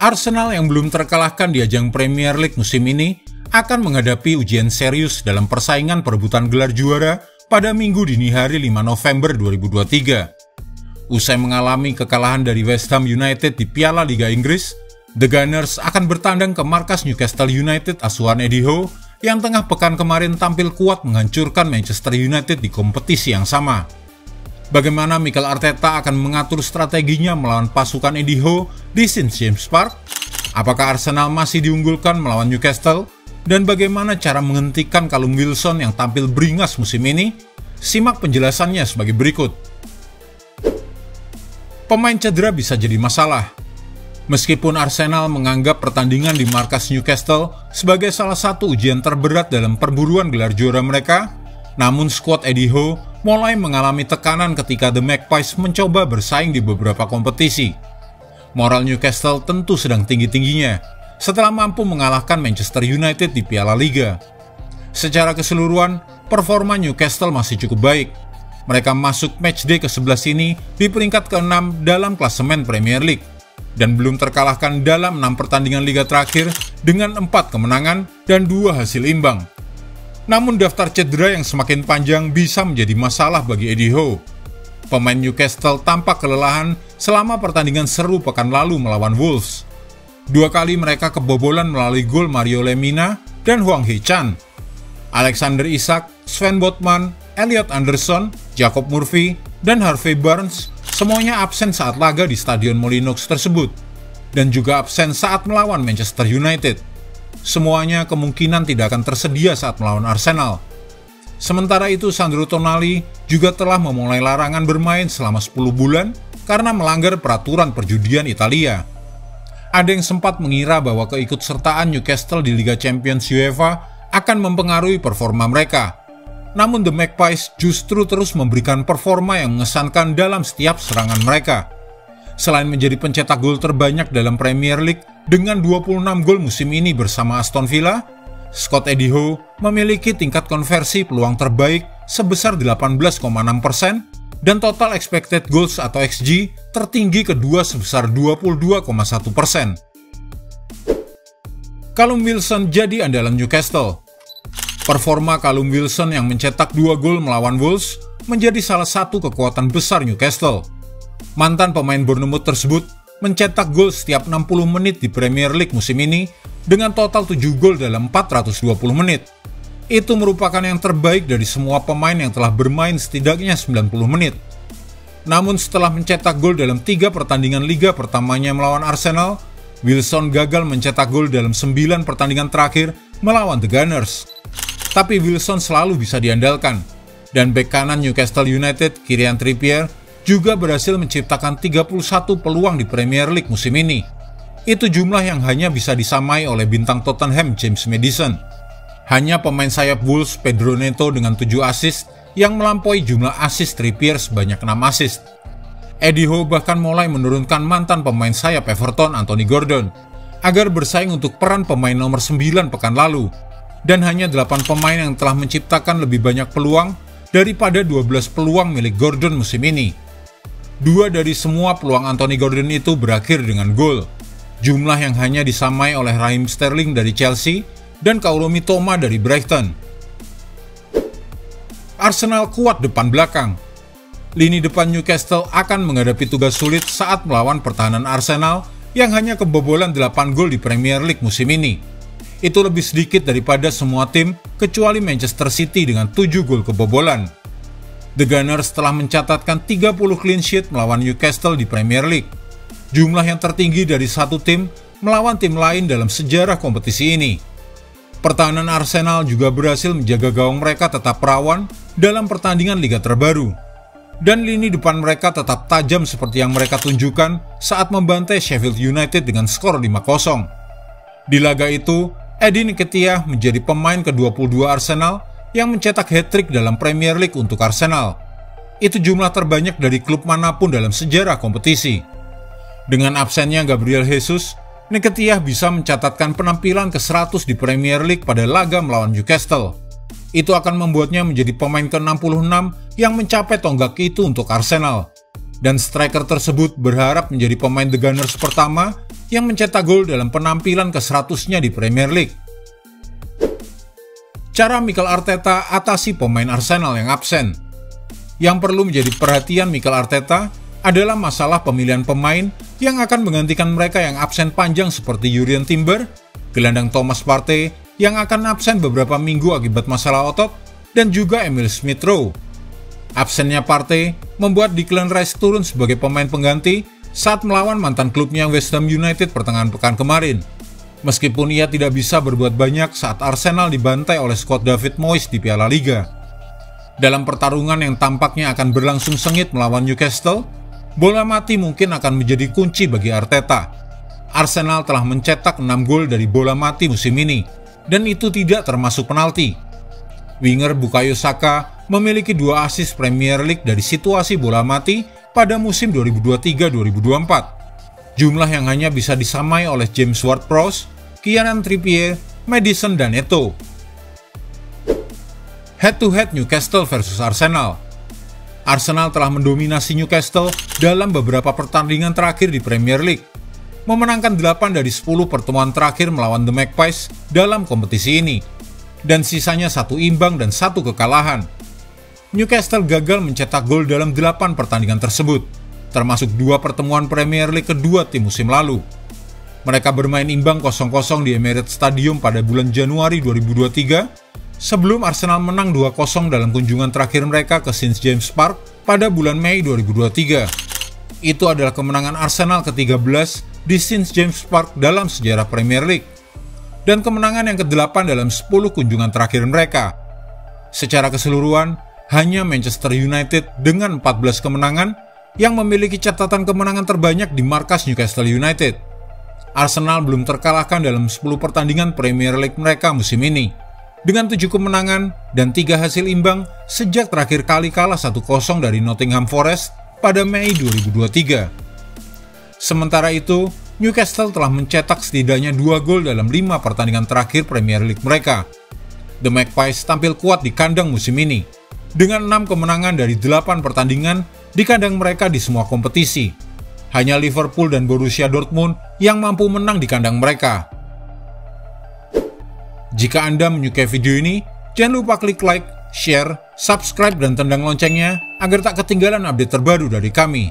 Arsenal yang belum terkalahkan di ajang Premier League musim ini akan menghadapi ujian serius dalam persaingan perebutan gelar juara pada Minggu dini hari 5 November 2023. Usai mengalami kekalahan dari West Ham United di Piala Liga Inggris, The Gunners akan bertandang ke markas Newcastle United asuhan Eddie Howe yang tengah pekan kemarin tampil kuat menghancurkan Manchester United di kompetisi yang sama. Bagaimana Mikel Arteta akan mengatur strateginya melawan pasukan Eddie Howe di St. James Park? Apakah Arsenal masih diunggulkan melawan Newcastle? Dan bagaimana cara menghentikan Callum Wilson yang tampil beringas musim ini? Simak penjelasannya sebagai berikut. Pemain cedera bisa jadi masalah. Meskipun Arsenal menganggap pertandingan di markas Newcastle sebagai salah satu ujian terberat dalam perburuan gelar juara mereka, namun skuad Eddie Howe mulai mengalami tekanan ketika The Magpies mencoba bersaing di beberapa kompetisi. Moral Newcastle tentu sedang tinggi-tingginya setelah mampu mengalahkan Manchester United di Piala Liga. Secara keseluruhan, performa Newcastle masih cukup baik. Mereka masuk matchday ke-11 ini di peringkat ke-6 dalam klasemen Premier League dan belum terkalahkan dalam 6 pertandingan liga terakhir dengan 4 kemenangan dan 2 hasil imbang. Namun daftar cedera yang semakin panjang bisa menjadi masalah bagi Eddie Howe. Pemain Newcastle tampak kelelahan selama pertandingan seru pekan lalu melawan Wolves. 2 kali mereka kebobolan melalui gol Mario Lemina dan Hwang Hee-chan. Alexander Isak, Sven Botman, Elliot Anderson, Jacob Murphy, dan Harvey Barnes semuanya absen saat laga di Stadion Molyneux tersebut, dan juga absen saat melawan Manchester United. Semuanya kemungkinan tidak akan tersedia saat melawan Arsenal. Sementara itu, Sandro Tonali juga telah memulai larangan bermain selama 10 bulan karena melanggar peraturan perjudian Italia. Ada yang sempat mengira bahwa keikutsertaan Newcastle di Liga Champions UEFA akan mempengaruhi performa mereka. Namun The Magpies justru terus memberikan performa yang mengesankan dalam setiap serangan mereka. Selain menjadi pencetak gol terbanyak dalam Premier League dengan 26 gol musim ini bersama Aston Villa, skuad Eddie Howe memiliki tingkat konversi peluang terbaik sebesar 18,6% dan total expected goals atau XG tertinggi kedua sebesar 22,1%. Callum Wilson jadi andalan Newcastle. Performa Callum Wilson yang mencetak 2 gol melawan Wolves menjadi salah satu kekuatan besar Newcastle. Mantan pemain Bournemouth tersebut mencetak gol setiap 60 menit di Premier League musim ini dengan total 7 gol dalam 420 menit. Itu merupakan yang terbaik dari semua pemain yang telah bermain setidaknya 90 menit. Namun setelah mencetak gol dalam 3 pertandingan liga pertamanya melawan Arsenal, Wilson gagal mencetak gol dalam 9 pertandingan terakhir melawan The Gunners. Tapi Wilson selalu bisa diandalkan, dan bek kanan Newcastle United, Kieran Trippier, juga berhasil menciptakan 31 peluang di Premier League musim ini. Itu jumlah yang hanya bisa disamai oleh bintang Tottenham James Maddison. Hanya pemain sayap Wolves Pedro Neto dengan 7 assist yang melampaui jumlah assist Trippier sebanyak 6 assist. Eddie Howe bahkan mulai menurunkan mantan pemain sayap Everton Anthony Gordon agar bersaing untuk peran pemain nomor 9 pekan lalu. Dan hanya 8 pemain yang telah menciptakan lebih banyak peluang daripada 12 peluang milik Gordon musim ini. 2 dari semua peluang Anthony Gordon itu berakhir dengan gol, jumlah yang hanya disamai oleh Raheem Sterling dari Chelsea dan Kaoru Mitoma dari Brighton. Arsenal kuat depan belakang. Lini depan Newcastle akan menghadapi tugas sulit saat melawan pertahanan Arsenal yang hanya kebobolan 8 gol di Premier League musim ini. Itu lebih sedikit daripada semua tim kecuali Manchester City dengan 7 gol kebobolan. The Gunners telah mencatatkan 30 clean sheet melawan Newcastle di Premier League, jumlah yang tertinggi dari satu tim melawan tim lain dalam sejarah kompetisi ini. Pertahanan Arsenal juga berhasil menjaga gawang mereka tetap rawan dalam pertandingan liga terbaru. Dan lini depan mereka tetap tajam seperti yang mereka tunjukkan saat membantai Sheffield United dengan skor 5-0. Di laga itu, Eddie Nketiah menjadi pemain ke-22 Arsenal yang mencetak hat-trick dalam Premier League untuk Arsenal. Itu jumlah terbanyak dari klub manapun dalam sejarah kompetisi. Dengan absennya Gabriel Jesus, Nketiah bisa mencatatkan penampilan ke-100 di Premier League pada laga melawan Newcastle. Itu akan membuatnya menjadi pemain ke-66 yang mencapai tonggak itu untuk Arsenal. Dan striker tersebut berharap menjadi pemain The Gunners pertama yang mencetak gol dalam penampilan ke-100-nya di Premier League. Cara Mikel Arteta atasi pemain Arsenal yang absen. Yang perlu menjadi perhatian Mikel Arteta adalah masalah pemilihan pemain yang akan menggantikan mereka yang absen panjang seperti Jurrien Timber, gelandang Thomas Partey yang akan absen beberapa minggu akibat masalah otot, dan juga Emil Smith-Rowe. Absennya Partey membuat Declan Rice turun sebagai pemain pengganti saat melawan mantan klubnya West Ham United pertengahan pekan kemarin. Meskipun ia tidak bisa berbuat banyak saat Arsenal dibantai oleh skuad David Moyes di Piala Liga. Dalam pertarungan yang tampaknya akan berlangsung sengit melawan Newcastle, bola mati mungkin akan menjadi kunci bagi Arteta. Arsenal telah mencetak 6 gol dari bola mati musim ini, dan itu tidak termasuk penalti. Winger Bukayo Saka memiliki 2 assist Premier League dari situasi bola mati pada musim 2023-2024. Jumlah yang hanya bisa disamai oleh James Ward-Prowse, Kieran Trippier, Maddison, dan Eto'o. Head-to-head Newcastle versus Arsenal. Arsenal telah mendominasi Newcastle dalam beberapa pertandingan terakhir di Premier League, memenangkan 8 dari 10 pertemuan terakhir melawan The Magpies dalam kompetisi ini, dan sisanya 1 imbang dan 1 kekalahan. Newcastle gagal mencetak gol dalam 8 pertandingan tersebut, termasuk 2 pertemuan Premier League kedua tim musim lalu. Mereka bermain imbang 0-0 di Emirates Stadium pada bulan Januari 2023, sebelum Arsenal menang 2-0 dalam kunjungan terakhir mereka ke St. James Park pada bulan Mei 2023. Itu adalah kemenangan Arsenal ke-13 di St. James Park dalam sejarah Premier League, dan kemenangan yang ke-8 dalam 10 kunjungan terakhir mereka. Secara keseluruhan, hanya Manchester United dengan 14 kemenangan yang memiliki catatan kemenangan terbanyak di markas Newcastle United. Arsenal belum terkalahkan dalam 10 pertandingan Premier League mereka musim ini, dengan 7 kemenangan dan 3 hasil imbang sejak terakhir kali kalah 1-0 dari Nottingham Forest pada Mei 2023. Sementara itu, Newcastle telah mencetak setidaknya 2 gol dalam 5 pertandingan terakhir Premier League mereka. The Magpies tampil kuat di kandang musim ini, dengan 6 kemenangan dari 8 pertandingan di kandang mereka di semua kompetisi. Hanya Liverpool dan Borussia Dortmund yang mampu menang di kandang mereka. Jika Anda menyukai video ini, jangan lupa klik like, share, subscribe, dan tendang loncengnya agar tak ketinggalan update terbaru dari kami.